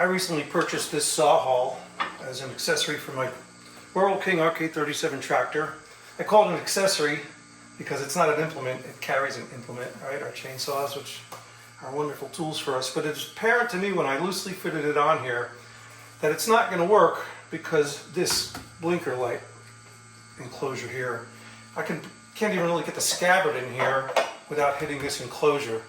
I recently purchased this SawHaul as an accessory for my World King RK37 tractor. I call it an accessory because it's not an implement, it carries an implement, right? Our chainsaws, which are wonderful tools for us. But it's apparent to me when I loosely fitted it on here that it's not going to work because this blinker light enclosure here, I can't even really get the scabbard in here without hitting this enclosure.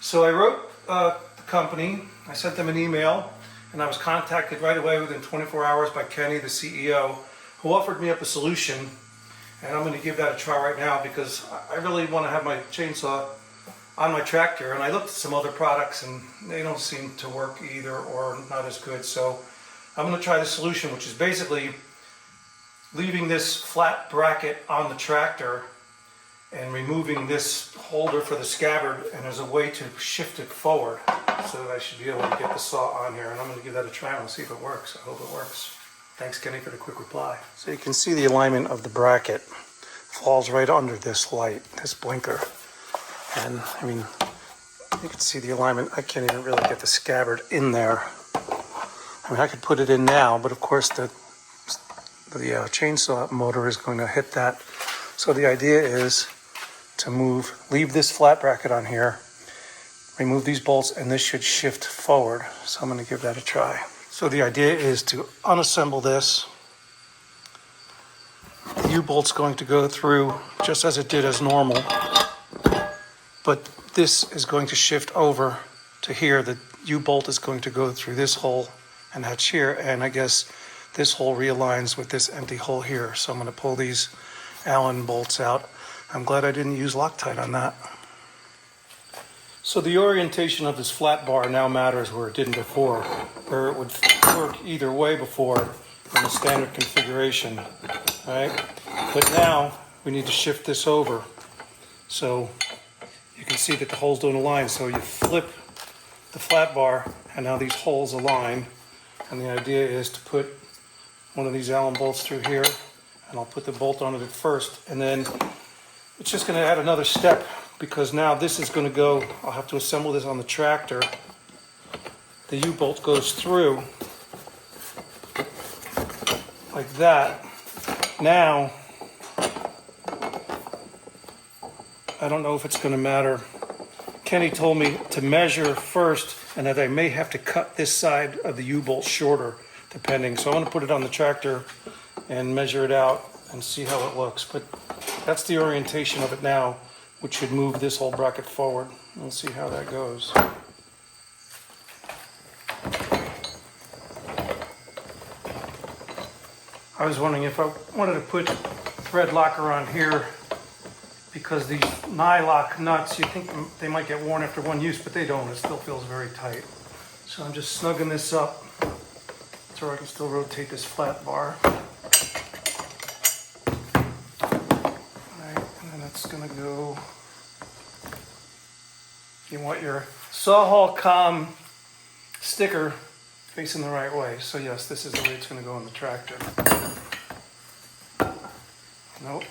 So I wrote the company, I sent them an email, and I was contacted right away within 24 hours by Kenny, the CEO, who offered me up a solution. And I'm going to give that a try right now because I really want to have my chainsaw on my tractor. And I looked at some other products and they don't seem to work either, or not as good. So I'm going to try the solution, which is basically leaving this flat bracket on the tractor and removing this holder for the scabbard, and there's a way to shift it forward so that I should be able to get the saw on here. And I'm going to give that a try and see if it works. I hope it works. Thanks, Kenny, for the quick reply. So you can see the alignment of the bracket falls right under this light, this blinker. And I mean, you can see the alignment. I can't even really get the scabbard in there. I mean, I could put it in now, but of course the chainsaw motor is going to hit that. So the idea is to leave this flat bracket on here, remove these bolts, and this should shift forward. So I'm going to give that a try. So the idea is to unassemble this. The U-bolt's going to go through just as it did as normal, but this is going to shift over to here. The U-bolt is going to go through this hole and hatch here, and I guess this hole realigns with this empty hole here. So I'm going to pull these Allen bolts out. I'm glad I didn't use Loctite on that. So the orientation of this flat bar now matters where it didn't before, where it would work either way before in the standard configuration, right? But now we need to shift this over. So you can see that the holes don't align. So you flip the flat bar and now these holes align. And the idea is to put one of these Allen bolts through here, and I'll put the bolt on it first, and then it's just going to add another step because now this is going to go, I'll have to assemble this on the tractor. The U-bolt goes through like that. Now, I don't know if it's going to matter. Kenny told me to measure first and that I may have to cut this side of the U-bolt shorter, depending. So I'm going to put it on the tractor and measure it out and see how it looks. But that's the orientation of it now, which should move this whole bracket forward. We'll see how that goes. I was wondering if I wanted to put thread locker on here because these nylock nuts, you think they might get worn after one use, but they don't. It still feels very tight. So I'm just snugging this up so I can still rotate this flat bar. Alright, and then that's gonna go. You want your SawHaul Com sticker facing the right way. So yes, this is the way it's gonna go on the tractor. Nope.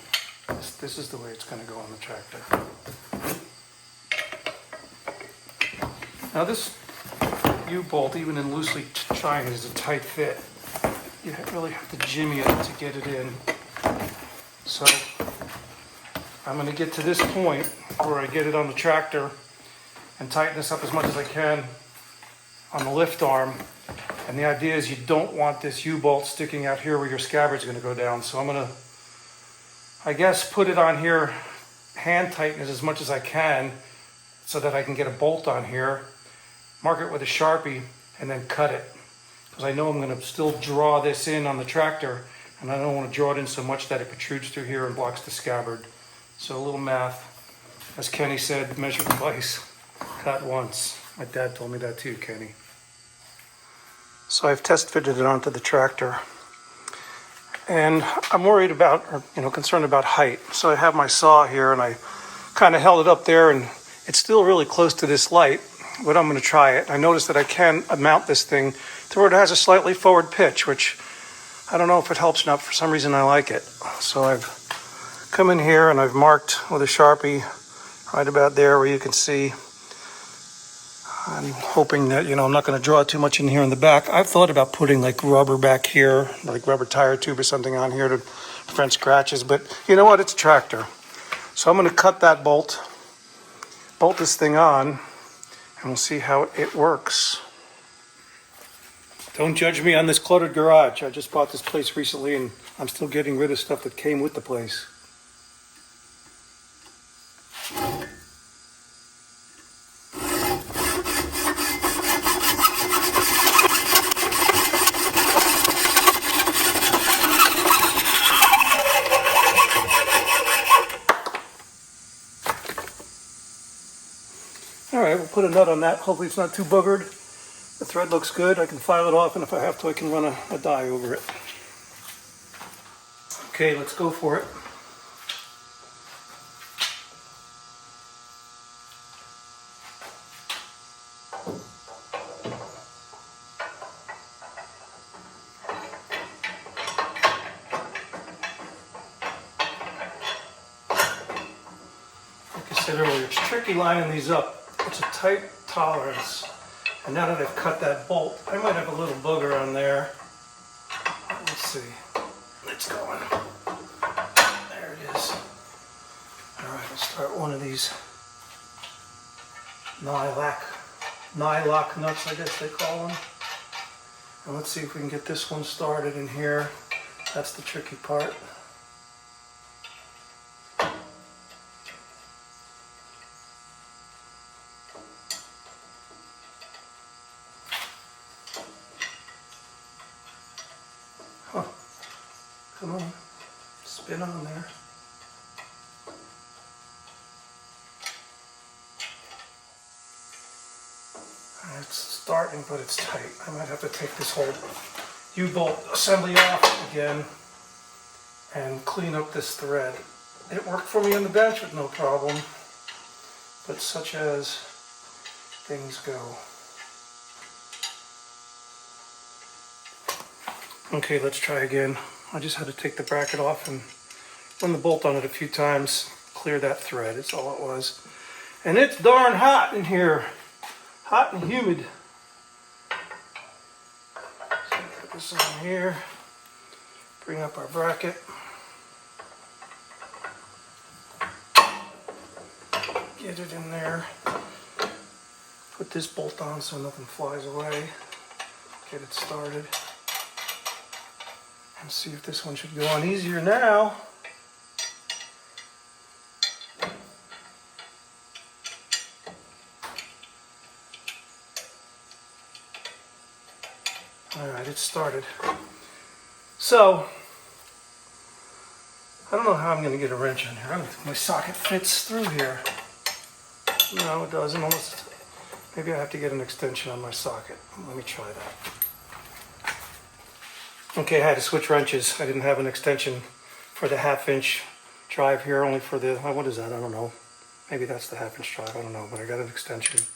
This is the way it's going to go on the tractor. Now this U-bolt, even in loosely trying, is a tight fit. You really have to jimmy it to get it in. So I'm going to get to this point where I get it on the tractor and tighten this up as much as I can on the lift arm. And the idea is you don't want this U-bolt sticking out here where your scabbard's going to go down. So I'm going to, I guess, put it on here, hand tighten it as much as I can so that I can get a bolt on here, mark it with a Sharpie, and then cut it. Because I know I'm going to still draw this in on the tractor, and I don't want to draw it in so much that it protrudes through here and blocks the scabbard. So a little math. As Kenny said, measure twice, cut once. My dad told me that too, Kenny. So I've test fitted it onto the tractor. And I'm worried about, or concerned about height. So I have my saw here and I kind of held it up there and it's still really close to this light, but I'm going to try it. I noticed that I can mount this thing to where it has a slightly forward pitch, which I don't know if it helps or not. For some reason I like it. So I've come in here and I've marked with a Sharpie right about there where you can see I'm hoping that, I'm not going to draw too much in here in the back. I've thought about putting like rubber back here, like rubber tire tube or something on here to prevent scratches, but you know what? It's a tractor. So I'm going to cut that bolt this thing on, and we'll see how it works. Don't judge me on this cluttered garage. I just bought this place recently, and I'm still getting rid of stuff that came with the place. All right, we'll put a nut on that. Hopefully it's not too boogered. The thread looks good. I can file it off, and if I have to, I can run a die over it. Okay, let's go for it. Like I said earlier, it's tricky lining these up. It's a tight tolerance. And now that I've cut that bolt, I might have a little booger on there. Let's see. It's going. There it is. All right, let's start one of these nylock nuts, I guess they call them. And let's see if we can get this one started in here. That's the tricky part. Come on, spin on there. It's starting, but it's tight. I might have to take this whole U-bolt assembly off again and clean up this thread. It worked for me on the bench with no problem, but such as things go. Okay, let's try again. I just had to take the bracket off and run the bolt on it a few times, clear that thread, that's all it was. And it's darn hot in here, hot and humid. So put this on here, bring up our bracket. Get it in there. Put this bolt on so nothing flies away. Get it started. And see if this one should go on easier now. Alright, it started. So, I don't know how I'm going to get a wrench in here. I don't think my socket fits through here. No, it doesn't. Almost. Maybe I have to get an extension on my socket. Let me try that. Okay, I had to switch wrenches. I didn't have an extension for the 1/2-inch drive here, only for the, what is that? I don't know. Maybe that's the 1/2-inch drive, I don't know, but I got an extension.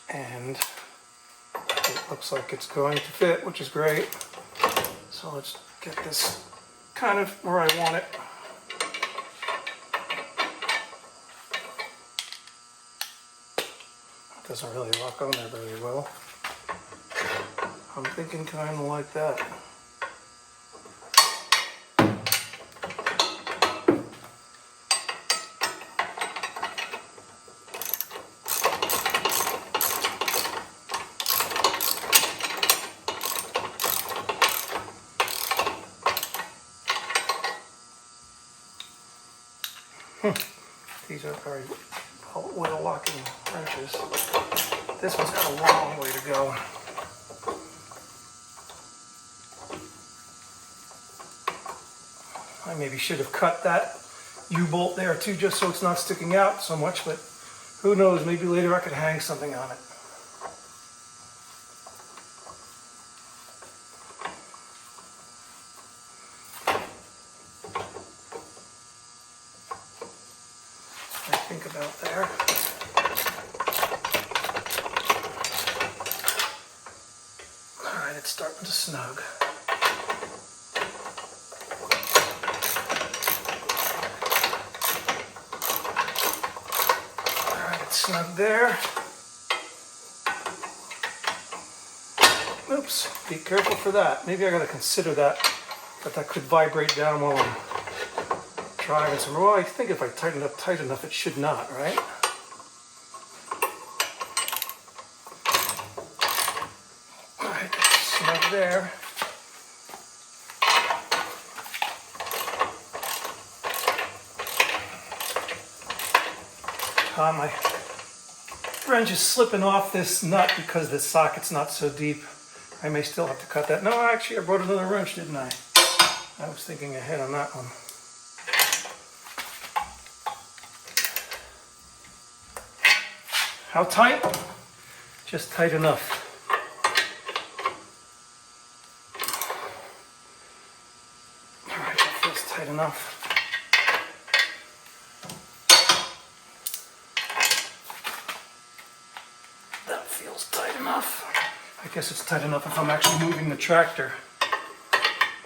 And it looks like it's going to fit, which is great. So let's get this kind of where I want it. It doesn't really lock on there very well. I'm thinking kind of like that. These are very well locking wrenches. This one's got a long way to go. I maybe should have cut that U-bolt there too, just so it's not sticking out so much, but who knows, maybe later I could hang something on it. I think about there. All right, it's starting to snug. Snug there. Oops, be careful for that. Maybe I gotta consider that could vibrate down while I'm driving somewhere. Well, I think if I tighten it up tight enough, it should not, right? All right, that's snug there. My wrench is slipping off this nut because the socket's not so deep. I may still have to cut that. No, actually, I brought another wrench, didn't I? I was thinking ahead on that one. How tight? Just tight enough. All right, that feels tight enough. That feels tight enough. I guess it's tight enough if I'm actually moving the tractor.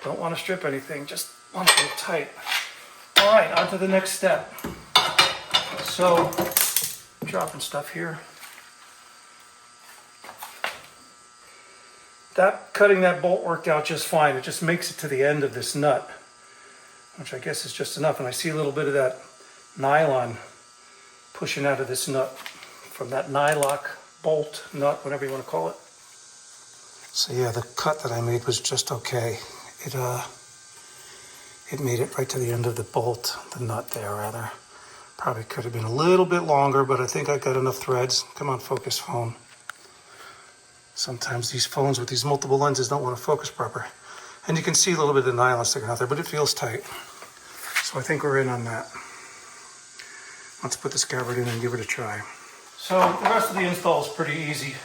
Don't want to strip anything, just want it a little tight. All right, on to the next step. So, dropping stuff here. Cutting that bolt worked out just fine. It just makes it to the end of this nut, which I guess is just enough. And I see a little bit of that nylon pushing out of this nut from that nylock bolt nut, whatever you want to call it. So yeah, the cut that I made was just okay. It made it right to the end of the bolt, the nut there rather. Probably could have been a little bit longer, but I think I got enough threads. Come on, focus phone. Sometimes these phones with these multiple lenses don't want to focus proper. And you can see a little bit of the nylon sticking out there, but it feels tight. So I think we're in on that. Let's put the scabbard in and give it a try. So the rest of the install is pretty easy.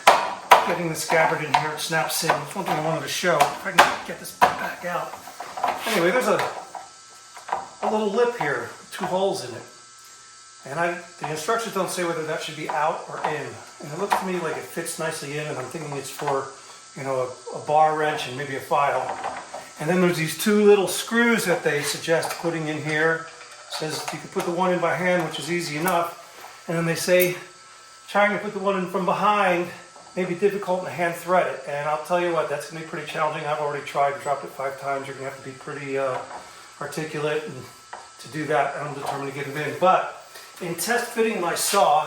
Getting the scabbard in here, it snaps in. That's one thing I wanted to show. If I can get this back out. Anyway, there's a little lip here, 2 holes in it. And the instructions don't say whether that should be out or in. And it looks to me like it fits nicely in, and I'm thinking it's for, a bar wrench and maybe a file. And then there's these 2 little screws that they suggest putting in here. It says you can put the one in by hand, which is easy enough. And then they say trying to put the one in from behind may be difficult and hand thread it. And I'll tell you what, that's going to be pretty challenging. I've already tried and dropped it 5 times. You're going to have to be pretty articulate, and to do that, I'm determined to get it in. But in test fitting my saw,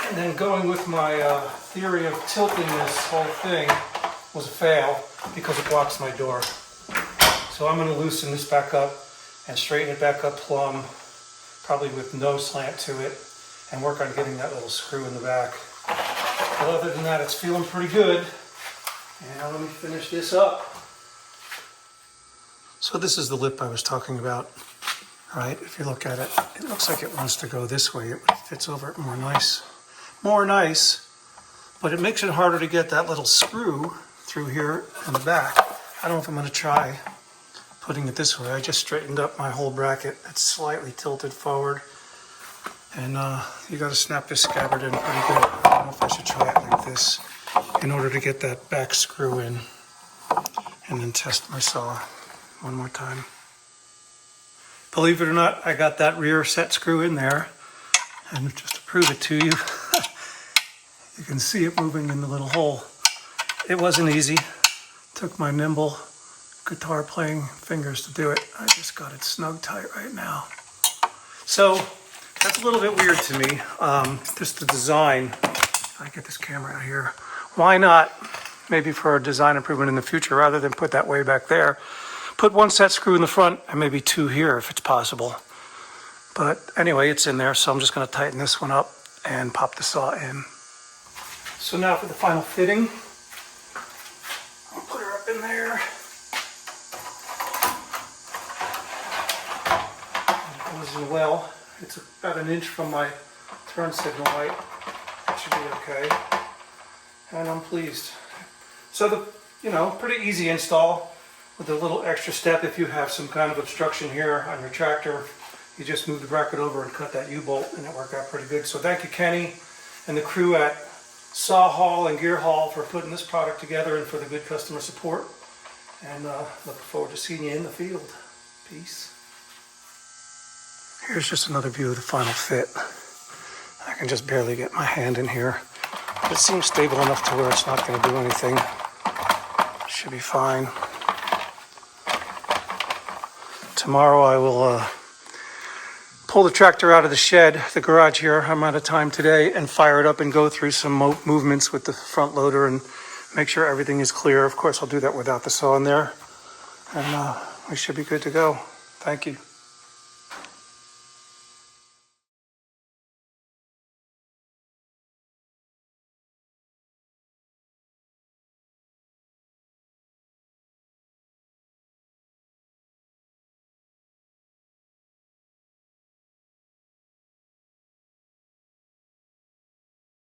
and then going with my theory of tilting this whole thing was a fail because it blocks my door. So I'm going to loosen this back up and straighten it back up plumb, probably with no slant to it, and work on getting that little screw in the back. But other than that, it's feeling pretty good. And let me finish this up. So this is the lip I was talking about. Right, if you look at it, it looks like it wants to go this way. It fits over it more nice, but it makes it harder to get that little screw through here in the back. I don't know if I'm going to try putting it this way. I just straightened up my whole bracket. It's slightly tilted forward, and you got to snap this scabbard in pretty good. I don't know if I should try it like this in order to get that back screw in, and then test my saw one more time. Believe it or not, I got that rear set screw in there, and just to prove it to you, you can see it moving in the little hole. It wasn't easy. Took my nimble guitar playing fingers to do it. I just got it snug tight right now. So that's a little bit weird to me. Just the design. If I get this camera out here, why not? Maybe for a design improvement in the future, rather than put that way back there. Put 1 set screw in the front and maybe 2 here if it's possible. But anyway, it's in there, so I'm just going to tighten this one up and pop the saw in. So now for the final fitting. I'll put her up in there. It goes in well. It's about 1 inch from my turn signal light. That should be okay. And I'm pleased. So pretty easy install. With a little extra step, if you have some kind of obstruction here on your tractor, you just move the bracket over and cut that U-bolt, and it worked out pretty good. So thank you, Kenny, and the crew at SawHaul and GearHaul for putting this product together and for the good customer support. And looking forward to seeing you in the field. Peace. Here's just another view of the final fit. I can just barely get my hand in here. It seems stable enough to where it's not going to do anything. Should be fine. Tomorrow I will pull the tractor out of the shed, the garage here. I'm out of time today, and fire it up and go through some movements with the front loader and make sure everything is clear. Of course, I'll do that without the saw in there, and we should be good to go. Thank you.